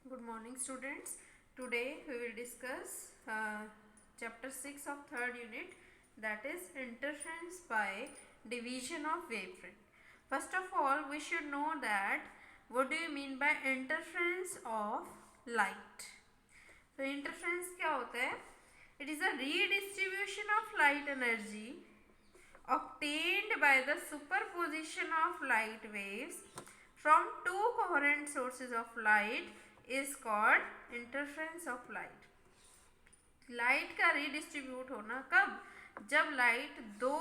Good morning, students. Today we will discuss chapter 6 of third unit, that is interference by division of wavefront. First of all, we should know that what do you mean by interference of light. So interference क्या होता है? It is a redistribution of light energy obtained by the superposition of light waves from two coherent sources of light is called interference of light. Light का redistribute होना कब? जब light दो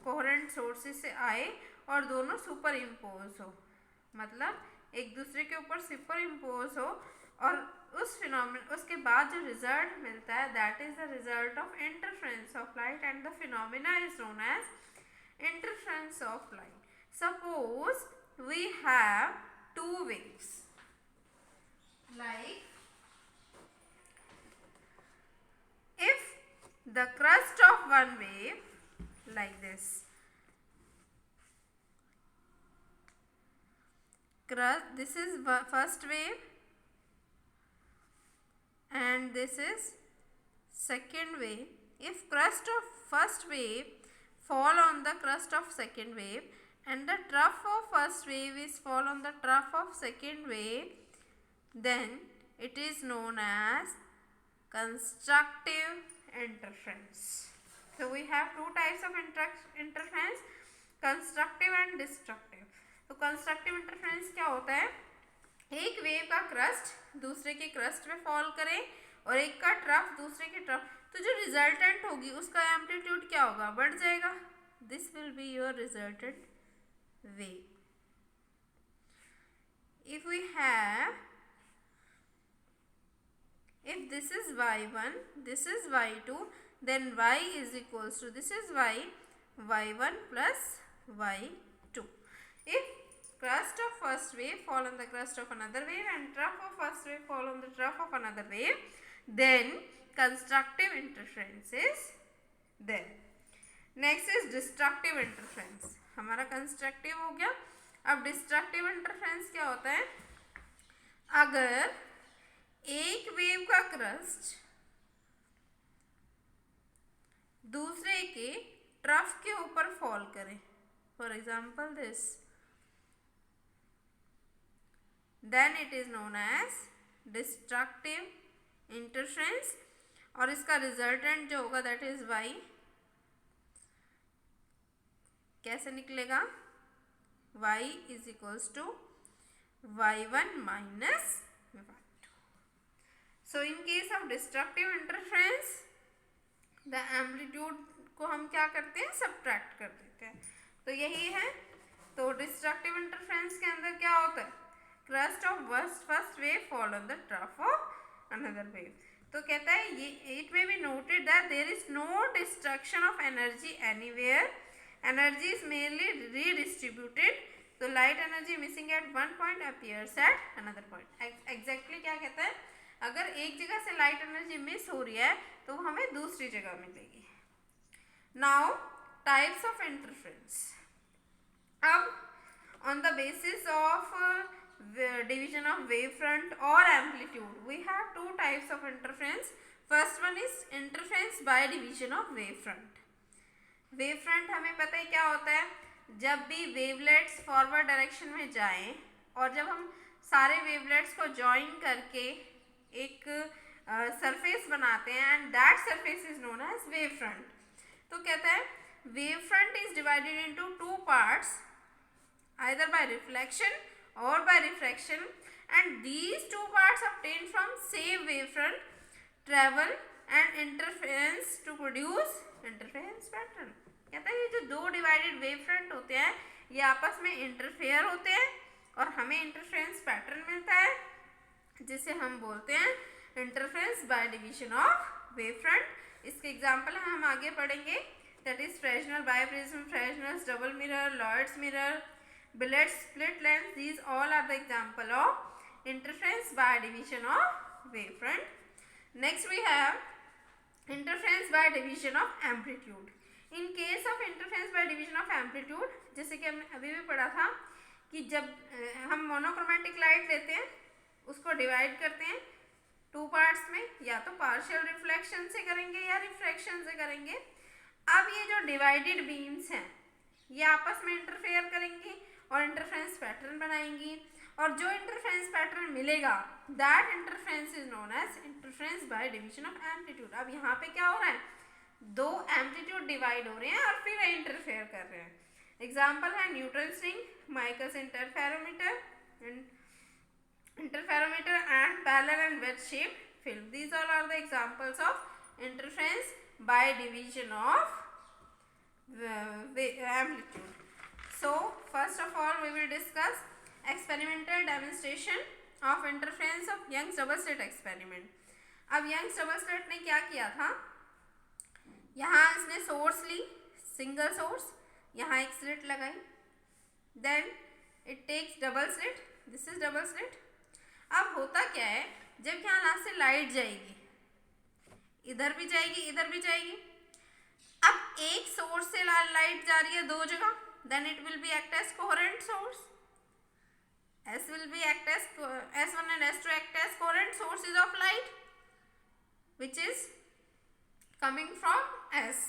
coherent sources से आए और दोनों सुपर इम्पोज हो, मतलब एक दूसरे के ऊपर सुपर इम्पोज हो, और उस फिनोमिना उसके बाद जो रिजल्ट मिलता है that is the result of interference of light and the phenomena is known as interference of light. Suppose we have two waves, like if the crest of one wave like this, this is first wave and this is second wave. If crest of first wave fall on the crest of second wave and the trough of first wave is fall on the trough of second wave, then it is known as constructive interference. So we have two types of interference, constructive and destructive. तो constructive interference क्या होता है? एक wave का crust दूसरे के crust में fall करे और एक का ट्रफ दूसरे के ट्रफ, तो जो रिजल्टेंट होगी उसका एम्पलीट्यूड क्या होगा? बढ़ जाएगा. This will be your resultant wave. If we have, if this is y1, this is y2, then y is equals to, this is y1 plus y2. If crest of first wave fall on the crest of another wave and trough of first wave fall on the trough of another wave, then constructive interference is there. Next is destructive interference. हमारा constructive हो गया. अब destructive interference क्या होता है? अगर एक wave का क्रस्ट दूसरे के ट्रफ के ऊपर फॉल करे, for example this, then it is known as destructive interference. और इसका रिजल्टेंट जो होगा that is y. कैसे निकलेगा? y is equals to y1 minus y2. So in case of destructive interference, the amplitude को हम क्या करते हैं? सब्ट्रैक्ट कर देते हैं. तो यही है. तो डिस्ट्रक्टिव इंटरफेरेंस के अंदर क्या होता है? crest of first wave fall on the trough of another wave. तो कहता है ये, it may be noted that there is no destruction of energy anywhere. Energy is merely redistributed. So light energy missing at one point appears at another point. Exactly क्या कहता है? अगर एक जगह से लाइट एनर्जी मिस हो रही है तो वो हमें दूसरी जगह मिलेगी. Now types of interference. अब on the basis of division of wavefront or amplitude, we have two types of interference. First one is interference by division of wavefront. wavefront हमें पता है क्या होता है? जब भी वेवलेट्स फॉरवर्ड डायरेक्शन में जाएं और जब हम सारे वेवलेट्स को ज्वाइन करके एक सरफेस बनाते हैं and that surface is known as wavefront. तो कहता है wavefront is divided into two parts, either by reflection or by refraction, and these two parts obtained from same wavefront travel and interference to produce interference pattern. कहता है ये जो दो divided wavefront होते हैं ये आपस में इंटरफेयर होते हैं और हमें इंटरफेरेंस पैटर्न मिलता है जिसे हम बोलते हैं interference by division of wavefront. इसके एग्जांपल हम आगे पढ़ेंगे. That is Fresnel biprism, Fresnel double mirror, Lloyd's mirror, Billet's split lens. These all are the example of interference by division of wavefront. Next we have interference by division of amplitude. In case of interference by division of amplitude, जैसे कि हमने अभी भी पढ़ा था कि जब हम मोनोक्रोमेटिक लाइट लेते हैं उसको डिवाइड करते हैं टू पार्ट्स में, या तो पार्शियल रिफ्लेक्शन से करेंगे या रिफ्रैक्शन से करेंगे। अब ये जो डिवाइडेड बीम्स हैं ये आपस में इंटरफेयर करेंगी और इंटरफेरेंस पैटर्न बनाएंगी, और जो इंटरफेरेंस पैटर्न मिलेगा that interference is known as interference by division of amplitude. अब यहाँ पे क्या हो रहा है, दो एम्पलीट्यूड डिवाइड हो रहे हैं और फिर इंटरफेयर कर रहे हैं। एग्जाम्पल है Newton's ring, Michael's interferometer and parallel and wedge shaped film. These all are the examples of interference by division of amplitude. So first of all we will discuss experimental demonstration of interference of Young's double slit experiment. अब Young's double slit ने क्या किया था, यहाँ इसने source ली, single source, यहाँ एक slit लगाई, then it takes double slit, this is double slit. अब होता क्या है, जब यहाँ से लाइट जाएगी, इधर भी जाएगी इधर भी जाएगी, अब एक सोर्स से लाइट जा रही है दो जगह, then it will be act as coherent source, S will be act as S1 and S2 act as coherent sources of light which is coming from S।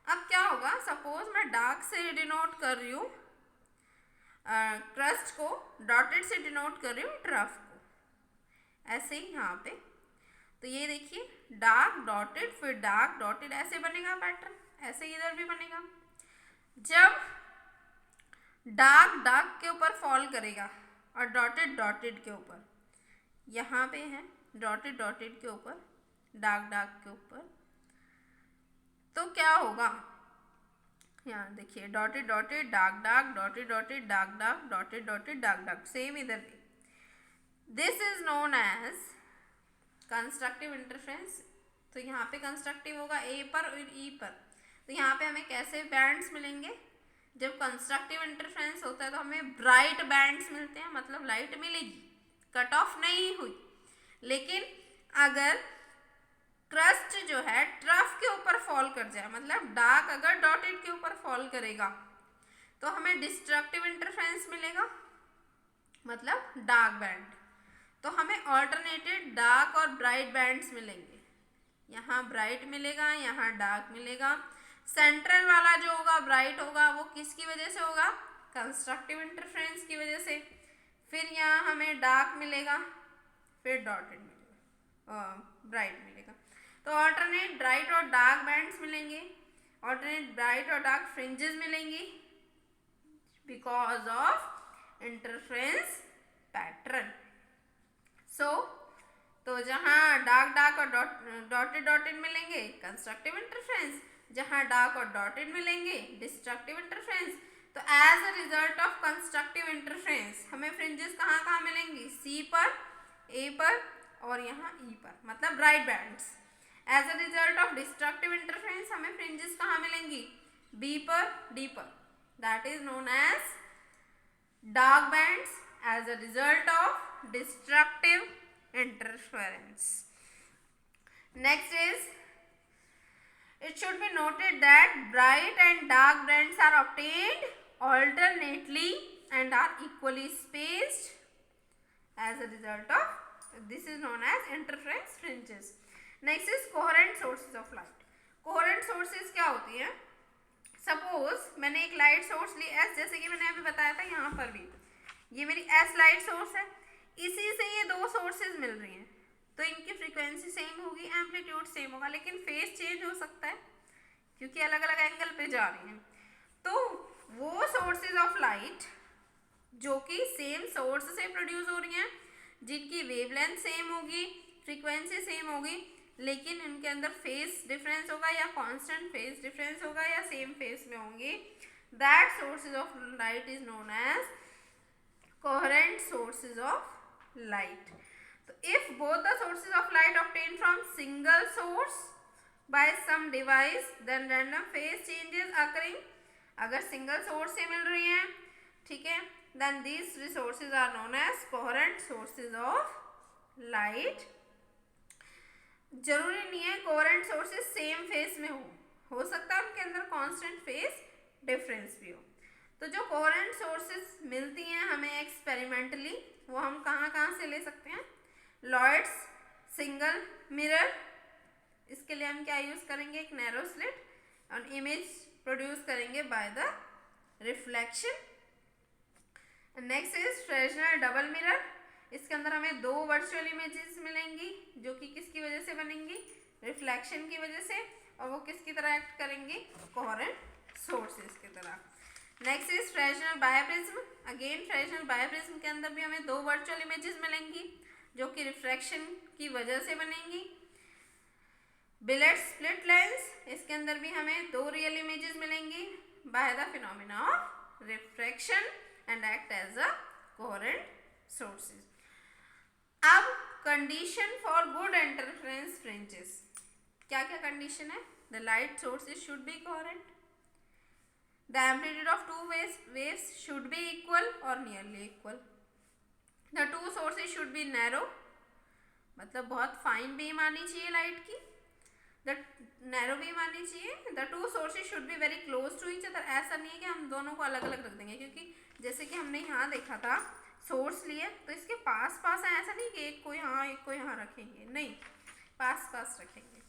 अब क्या होगा, सपोज मैं डार्क से डिनोट कर रही हूँ क्रस्ट को, dotted से डिनोट कर रही हूँ ट्रफ को, ऐसे ही यहाँ पे। तो ये देखिए डार्क डॉटेड फिर डार्क डॉटेड, ऐसे बनेगा पैटर्न, ऐसे इधर भी बनेगा। जब डार्क डार्क के ऊपर फॉल करेगा और डॉटेड डॉटेड के ऊपर, यहाँ पे है डॉटेड डॉटेड के ऊपर, डार्क डार्क के ऊपर, तो क्या होगा, यहाँ देखिए dotted dotted dark dark, dotted dotted dark dark, dotted dotted dark dark, same इधर भी। This is known as constructive interference. तो यहाँ पे कंस्ट्रक्टिव होगा ए पर और ई पर। तो यहाँ पे हमें कैसे बैंड्स मिलेंगे, जब कंस्ट्रक्टिव इंटरफेरेंस होता है तो हमें ब्राइट बैंड्स मिलते हैं, मतलब लाइट मिलेगी, कट ऑफ नहीं हुई। लेकिन अगर क्रस्ट जो है ट्रफ के ऊपर फॉल कर जाए, मतलब डार्क अगर डॉटेड के ऊपर फॉल करेगा, तो हमें डिस्ट्रक्टिव इंटरफेरेंस मिलेगा, मतलब डार्क बैंड। तो हमें ऑल्टरनेटेड डार्क और ब्राइट बैंड्स मिलेंगे, यहाँ ब्राइट मिलेगा, यहाँ डार्क मिलेगा। सेंट्रल वाला जो होगा ब्राइट होगा, वो किसकी वजह से होगा, कंस्ट्रक्टिव इंटरफेरेंस की वजह से। फिर यहाँ हमें डार्क मिलेगा, फिर डॉटेड मिलेगा, ब्राइट मिलेगा। तो ऑल्टरनेट ब्राइट और डार्क बैंड्स मिलेंगे, ऑल्टरनेट ब्राइट और डार्क फ्रिंजेस मिलेंगी बिकॉज ऑफ इंटरफेरेंस पैटर्न। तो जहाँ डार्क डार्क और डॉटेड डॉटेड मिलेंगे कंस्ट्रक्टिव इंटरफेरेंस, जहाँ डार्क और डॉटेड मिलेंगे डिस्ट्रक्टिव इंटरफेरेंस। तो as a result of constructive interference हमें फ्रिंजेस कहाँ कहाँ मिलेंगी, सी पर, ए पर और यहाँ ई पर, मतलब bright bands. As a result of destructive interference हमें फ्रिंजेस कहाँ मिलेंगी, बी पर, डी पर, that is known as dark bands as a result of destructive interference. Next is, it should be noted that bright and dark bands are obtained alternately and are equally spaced as a result of, this is known as interference fringes. Next is coherent sources of light. coherent sources क्या होती है, suppose मैंने एक light source ली S, जैसे कि मैंने अभी बताया था, यहाँ पर भी ये मेरी S लाइट सोर्स है, इसी से ये दो सोर्सेज मिल रही हैं, तो इनकी फ्रीक्वेंसी सेम होगी, एम्पलीट्यूड सेम होगा, लेकिन फेज चेंज हो सकता है क्योंकि अलग अलग एंगल पे जा रही हैं। तो वो सोर्सेज ऑफ लाइट जो कि सेम सोर्स से प्रोड्यूस हो रही हैं, जिनकी वेवलेंथ सेम होगी, फ्रीक्वेंसी सेम होगी, लेकिन इनके अंदर फेज डिफरेंस होगा, या कांस्टेंट फेज डिफरेंस होगा, या सेम फेज में होंगी, that sources of light is known as coherent sources of light. So if both the sources of light obtained from single source by some device, then random phase changes occurring, अगर single source से मिल रही हैं, ठीक है, then these resources are known as coherent sources of light. जरूरी नहीं है coherent sources same phase में हो सकता है उनके अंदर constant phase difference भी हो। तो जो कोहेरेंट सोर्सेज मिलती हैं हमें एक्सपेरिमेंटली, वो हम कहाँ कहाँ से ले सकते हैं, लॉयड्स सिंगल मिरर, इसके लिए हम क्या यूज करेंगे, एक नैरो स्लिट, और इमेज प्रोड्यूस करेंगे by the reflection. Next is Fresnel double mirror, इसके अंदर हमें दो वर्चुअल इमेजेस मिलेंगी जो कि किसकी वजह से बनेंगी, रिफ्लेक्शन की वजह से, और वो किसकी तरह एक्ट करेंगे, कोहेरेंट सोर्सेस की तरह। Next is Fresnel biprism, again Fresnel biprism के अंदर भी हमें दो वर्चुअल इमेजेस मिलेंगी जो कि रिफ्रैक्शन की वजह से बनेंगी। बिलेट स्प्लिट लेंस, इसके अंदर भी हमें दो रियल इमेजेस मिलेंगी by the phenomena of refraction and act as a coherent sources. अब condition for good interference fringes, क्या क्या कंडीशन है, the light sources should be coherent, the amplitude of two waves should be equal or nearly equal, the two sources should be narrow, मतलब बहुत fine beam आनी चाहिए light की, the narrow beam आनी चाहिए, the two sources should be very close to each other, ऐसा नहीं है कि हम दोनों को अलग अलग रख देंगे, क्योंकि जैसे कि हमने यहाँ देखा था सोर्स लिए तो इसके पास पास है, ऐसा नहीं कि एक को यहाँ एक को यहाँ रखेंगे, नहीं, पास पास रखेंगे।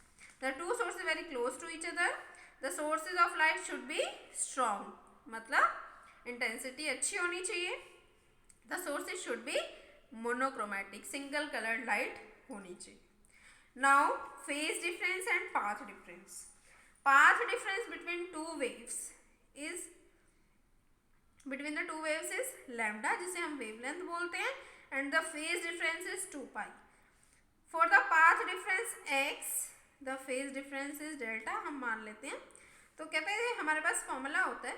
The two sources very close to each other, the sources of light should be strong, मतलब इंटेंसिटी अच्छी होनी चाहिए, the sources should be monochromatic, single coloured light होनी चाहिए। Now phase difference and path difference, path difference between two waves is between the two waves is lambda, जिसे हम wavelength बोलते हैं, and the phase difference is 2 pi. For the path difference x, the phase difference is delta, हम मान लेते हैं। तो कहते हैं हमारे पास फॉर्मूला होता है,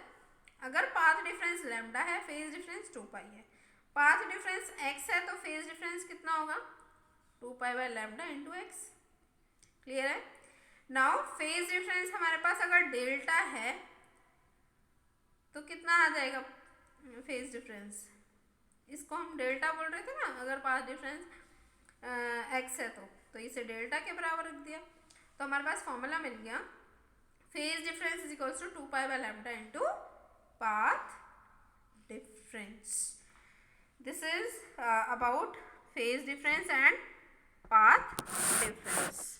अगर पाथ डिफरेंस लैम्डा है, फेज डिफरेंस 2 पाई है, पाथ डिफरेंस x है तो फेज डिफरेंस कितना होगा, 2 pi by lambda into x. Clear है? नाउ फेज डिफरेंस हमारे पास अगर डेल्टा है तो कितना आ जाएगा फेज डिफरेंस, इसको हम डेल्टा बोल रहे थे ना, अगर पाथ डिफरेंस एक्स है तो इसे डेल्टा के बराबर रख दिया, तो हमारे पास फॉर्मूला मिल गया, phase difference is equals to 2 pi by lambda into path difference. This is about phase difference and path difference.